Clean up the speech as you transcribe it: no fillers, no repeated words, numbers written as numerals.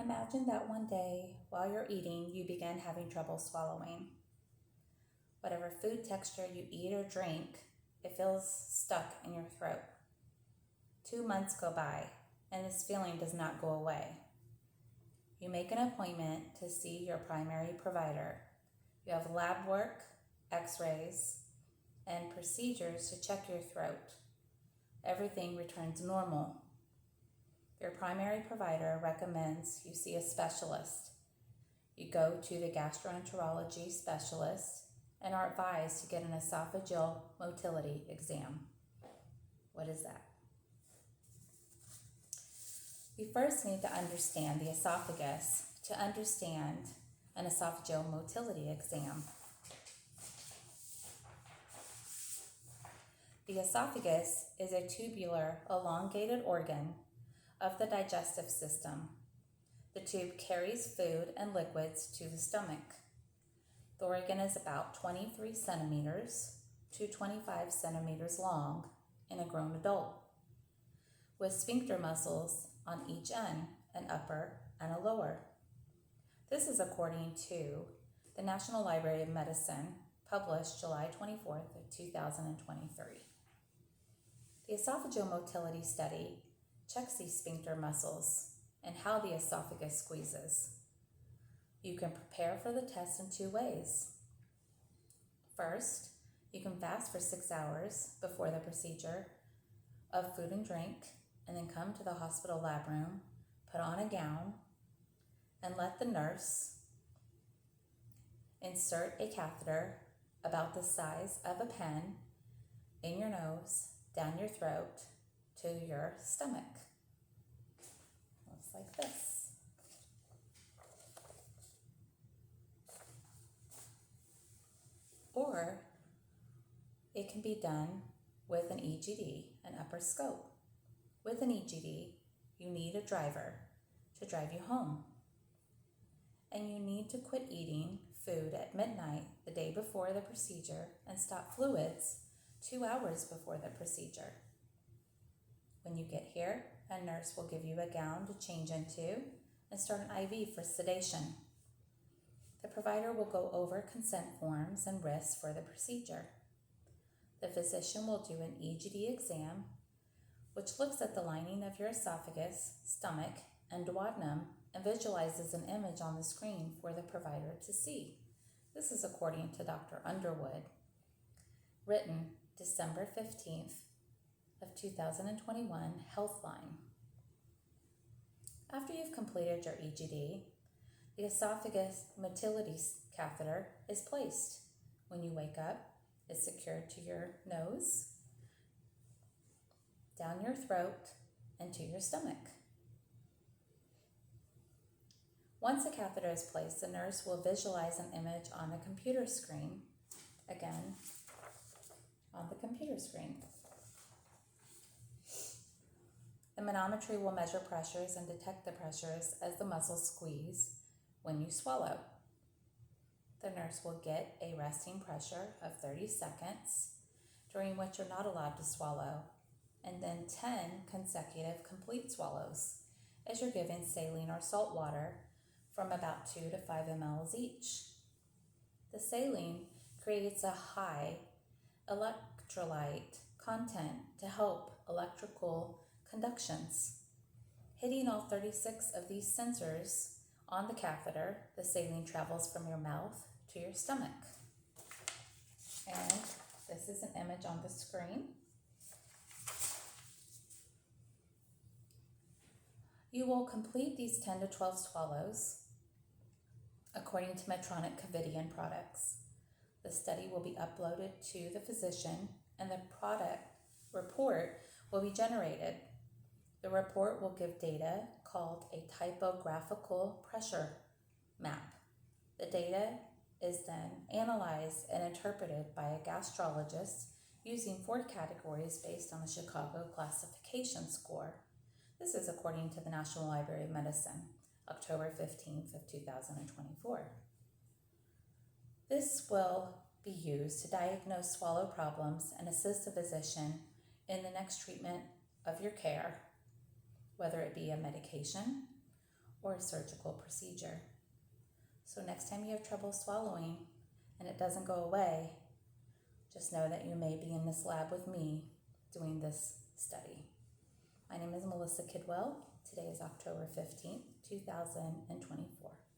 Imagine that one day, while you're eating, you begin having trouble swallowing. Whatever food texture you eat or drink, it feels stuck in your throat. 2 months go by, and this feeling does not go away. You make an appointment to see your primary provider. You have lab work, x-rays, and procedures to check your throat. Everything returns normal. Your primary provider recommends you see a specialist. You go to the gastroenterology specialist and are advised to get an esophageal motility exam. What is that? We first need to understand the esophagus to understand an esophageal motility exam. The esophagus is a tubular, elongated organ of the digestive system. The tube carries food and liquids to the stomach. The organ is about 23 centimeters to 25 centimeters long in a grown adult, with sphincter muscles on each end, an upper and a lower. This is according to the National Library of Medicine, published July 24th of 2023. The esophageal motility study checks these sphincter muscles and how the esophagus squeezes. You can prepare for the test in 2 ways. First, you can fast for 6 hours before the procedure of food and drink, and then come to the hospital lab room, put on a gown, and let the nurse insert a catheter about the size of a pen in your nose, down your throat, to your stomach. Looks like this. Or it can be done with an EGD, an upper scope. With an EGD, you need a driver to drive you home. And you need to quit eating food at midnight the day before the procedure and stop fluids 2 hours before the procedure. When you get here, a nurse will give you a gown to change into and start an IV for sedation. The provider will go over consent forms and risks for the procedure. The physician will do an EGD exam, which looks at the lining of your esophagus, stomach, and duodenum and visualizes an image on the screen for the provider to see. This is according to Dr. Underwood. Written December 15th of 2021, Healthline. After you've completed your EGD, the esophagus motility catheter is placed. When you wake up, it's secured to your nose, down your throat, and to your stomach. Once the catheter is placed, the nurse will visualize an image on the computer screen. Again, on the computer screen. The manometry will measure pressures and detect the pressures as the muscles squeeze when you swallow. The nurse will get a resting pressure of 30 seconds, during which you're not allowed to swallow, and then 10 consecutive complete swallows, as you're given saline or salt water from about 2 to 5 mLs each. The saline creates a high electrolyte content to help electrical conductions. Hitting all 36 of these sensors on the catheter, the saline travels from your mouth to your stomach. And this is an image on the screen. You will complete these 10 to 12 swallows according to Medtronic Covidien products. The study will be uploaded to the physician and the product report will be generated. The report will give data called a typographical pressure map. The data is then analyzed and interpreted by a gastrologist using 4 categories based on the Chicago classification score. This is according to the National Library of Medicine, October 15th of 2024. This will be used to diagnose swallow problems and assist the physician in the next treatment of your care, whether it be a medication or a surgical procedure. So next time you have trouble swallowing and it doesn't go away, just know that you may be in this lab with me doing this study. My name is Melissa Kidwell. Today is October 15th, 2024.